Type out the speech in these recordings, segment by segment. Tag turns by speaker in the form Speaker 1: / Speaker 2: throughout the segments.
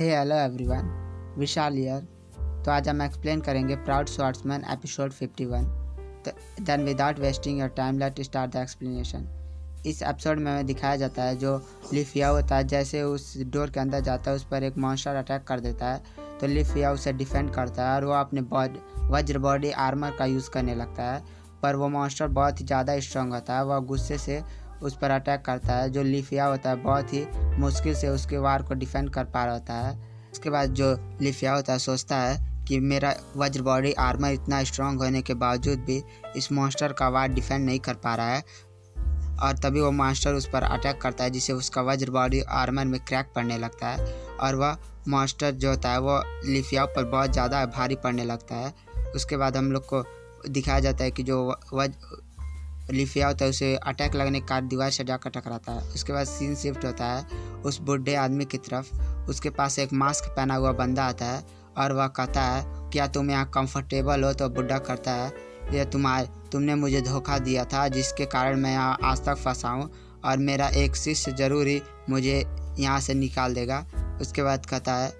Speaker 1: Hey hello everyone, Vishal here. तो आज हम एक्सप्लेन करेंगे प्राउड स्वॉर्ड्समैन एपिसोड 51। तो then without wasting your time let start the explanation. इस एपिसोड में हमें दिखाया जाता है जो लिफिया होता है, जैसे उस डोर के अंदर जाता है उस पर एक मॉन्स्टर अटैक कर देता है। तो लिफिया उसे डिफेंड करता है और वो अपने वज्र बॉडी आर्मर का यूज़ करने लगता है। पर वो मॉन्स्टर बहुत ही ज़्यादा स्ट्रांग होता है। वह गुस्से से उस पर अटैक करता है। जो लिफिया होता है बहुत ही मुश्किल से उसके वार को डिफेंड कर पा रहा होता है। उसके बाद जो लिफिया होता है सोचता है कि मेरा वज्र बॉडी आर्मर इतना स्ट्रांग होने के बावजूद भी इस मॉन्स्टर का वार डिफेंड नहीं कर पा रहा है। और तभी वो मॉन्स्टर उस पर अटैक करता है, जिससे उसका वज्र बॉडी आर्मर में क्रैक पड़ने लगता है। और वह मॉन्स्टर जो होता है वो लिफिया पर बहुत ज़्यादा भारी पड़ने लगता है। उसके बाद हम लोग को दिखाया जाता है कि जो लिफिया होता है उसे अटैक लगने के कारण दीवार से जाकर टकराता है। उसके बाद सीन शिफ्ट होता है उस बूढ़े आदमी की तरफ। उसके पास एक मास्क पहना हुआ बंदा आता है और वह कहता है क्या तुम यहाँ कंफर्टेबल हो? तो बुढ़ा करता है ये तुमने मुझे धोखा दिया था, जिसके कारण मैं यहाँ आज तक फंसा हूँ और मेरा एक शिष्य ज़रूर ही मुझे यहाँ से निकाल देगा। उसके बाद कहता है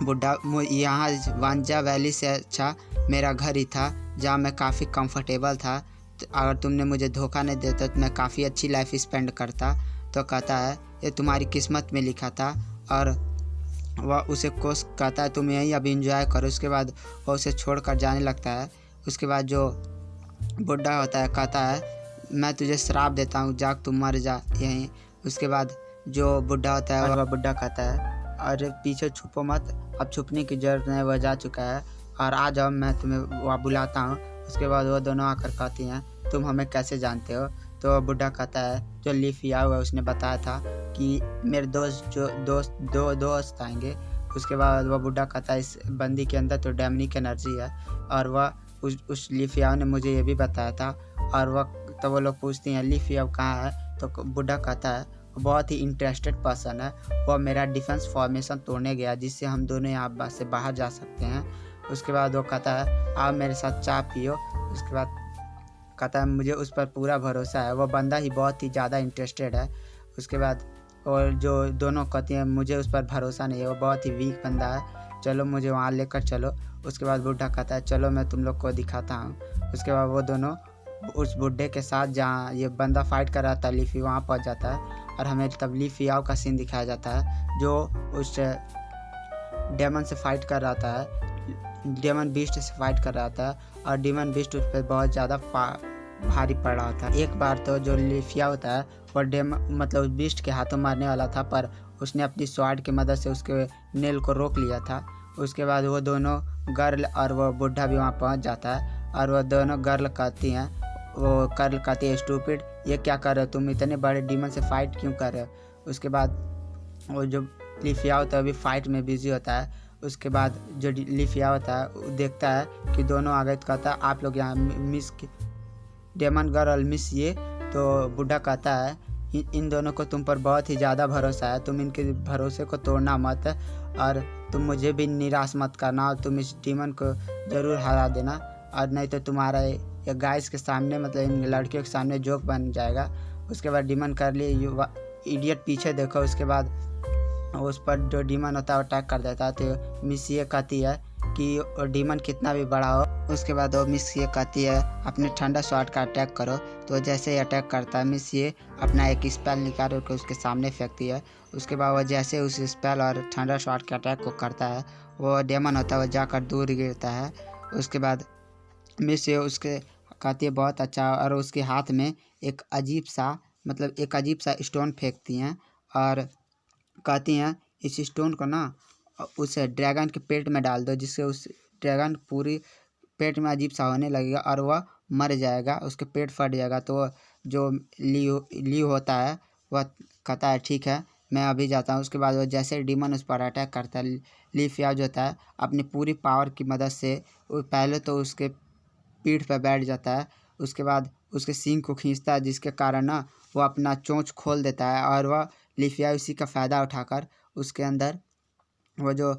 Speaker 1: बुढ़ा यहाँ वांजा वैली से अच्छा मेरा घर ही था, जहाँ मैं काफ़ी कंफर्टेबल था। अगर तुमने मुझे धोखा नहीं देता तो मैं काफ़ी अच्छी लाइफ स्पेंड करता। तो कहता है ये तुम्हारी किस्मत में लिखा था। और वह उसे कोस कहता है तुम यहीं अब इंजॉय करो। उसके बाद वह उसे छोड़कर जाने लगता है। उसके बाद जो बुढ़ा होता है कहता है मैं तुझे श्राप देता हूँ, जाग तुम मर जा यहीं। उसके बाद जो बुढ़ा होता है वह बुढ़ा कहता है अरे पीछे छुपो मत, अब छुपने की जरूरत नहीं, वह जा चुका है और आ जाओ, मैं तुम्हें वह बुलाता हूँ। उसके बाद वो दोनों आकर कहती हैं तुम हमें कैसे जानते हो? तो बुढ़ा कहता है जो लिफिया हुआ उसने बताया था कि मेरे दो दोस्त आएंगे। उसके बाद वह बुढ़ा कहता है इस बंदी के अंदर तो डेमनिक एनर्जी है और वह उस लिफिया ने मुझे ये भी बताया था। और वह तो वो लोग पूछती हैं लिफिया कहाँ है? तो बुढ़ा कहता है बहुत ही इंटरेस्टेड पर्सन है, वह मेरा डिफेंस फॉर्मेशन तोड़ने गया जिससे हम दोनों यहाँ से बाहर जा सकते हैं। उसके बाद वो कहता है आप मेरे साथ चाय पियो। उसके बाद कहता है मुझे उस पर पूरा भरोसा है, वो बंदा ही बहुत ही ज़्यादा इंटरेस्टेड है। उसके बाद और जो दोनों कहती हैं मुझे उस पर भरोसा नहीं है, वो बहुत ही वीक बंदा है, चलो मुझे वहाँ लेकर चलो। उसके बाद बुढ़ा कहता है चलो मैं तुम लोग को दिखाता हूँ। उसके बाद वो दोनों उस बुढ़े के साथ जहाँ ये बंदा फाइट कर रहा था लिफी, वहाँ पहुँच जाता है। और हमें तब लिफियाओ का सीन दिखाया जाता है जो उस डेमन से फाइट कर रहा था, डेमन बीस्ट से फाइट कर रहा था और डेमन बीस्ट उस पर बहुत ज़्यादा भारी पड़ रहा था। एक बार तो जो लिफिया होता है वह मतलब बीस्ट के हाथों मारने वाला था, पर उसने अपनी स्वॉर्ड की मदद से उसके नेल को रोक लिया था। उसके बाद वो दोनों गर्ल और वो बुढ़ा भी वहाँ पहुँच जाता है और वह दोनों गर्ल कहती हैं, वो गर्ल कहती है स्टूपिड ये क्या कर रहे हो तुम, इतने बड़े डीमन से फाइट क्यों कर रहे हो? उसके बाद वो जो लिफिया होता है अभी फाइट में बिजी होता है। उसके बाद जो लिफिया होता है वो देखता है कि दोनों आ गए तो कहता है आप लोग यहाँ मिस डेमन गर्ल मिस ये। तो बुढ़ा कहता है इन दोनों को तुम पर बहुत ही ज़्यादा भरोसा है, तुम इनके भरोसे को तोड़ना मत और तुम मुझे भी निराश मत करना और तुम इस डीमन को ज़रूर हरा देना, और नहीं तो तुम्हारा ये गाइस के सामने मतलब इन लड़कियों के सामने जोक बन जाएगा। उसके बाद डीमन कर लिए इडियट पीछे देखो। उसके बाद उस पर जो डीमन होता है अटैक कर देता है। तो मिस ये कहती है कि डीमन कितना भी बड़ा हो। उसके बाद वो मिस ये कहती है अपने ठंडा स्वॉर्ड का अटैक करो। तो जैसे ही अटैक करता है मिस ये अपना एक स्पेल निकाल कर उसके सामने फेंकती है। उसके बाद वह जैसे उस स्पेल और ठंडा स्वॉर्ड के अटैक को करता है वो डेमन होता है वो जाकर दूर गिरता है। उसके बाद मिस ये उसके कहती है बहुत अच्छा, और उसके हाथ में एक अजीब सा स्टोन फेंकती हैं और कहती हैं इस स्टोन को ना उस ड्रैगन के पेट में डाल दो, जिससे उस ड्रैगन पूरी पेट में अजीब सा होने लगेगा और वह मर जाएगा, उसके पेट फट जाएगा। तो जो लियो होता है वह कहता है ठीक है मैं अभी जाता हूँ। उसके बाद वो जैसे डीमन उस पर अटैक करता है लिफिया जो होता है अपनी पूरी पावर की मदद से पहले तो उसके पीठ पर बैठ जाता है। उसके बाद उसके सींग को खींचता है, जिसके कारण ना वो अपना चोंच खोल देता है और वह लिफिया उसी का फ़ायदा उठाकर उसके अंदर वो जो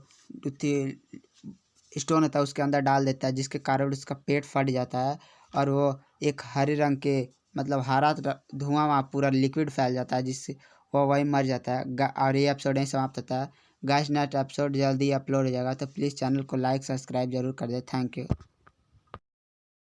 Speaker 1: स्टोन होता है उसके अंदर डाल देता है, जिसके कारण उसका पेट फट जाता है और वो एक हरे रंग के मतलब हरा धुआं वहाँ पूरा लिक्विड फैल जाता है, जिससे वो वही मर जाता है। और ये एपिसोड यहीं समाप्त होता है। गाइस नेक्स्ट एपिसोड जल्दी अपलोड हो जाएगा, तो प्लीज़ चैनल को लाइक सब्सक्राइब जरूर कर दे। Thank you.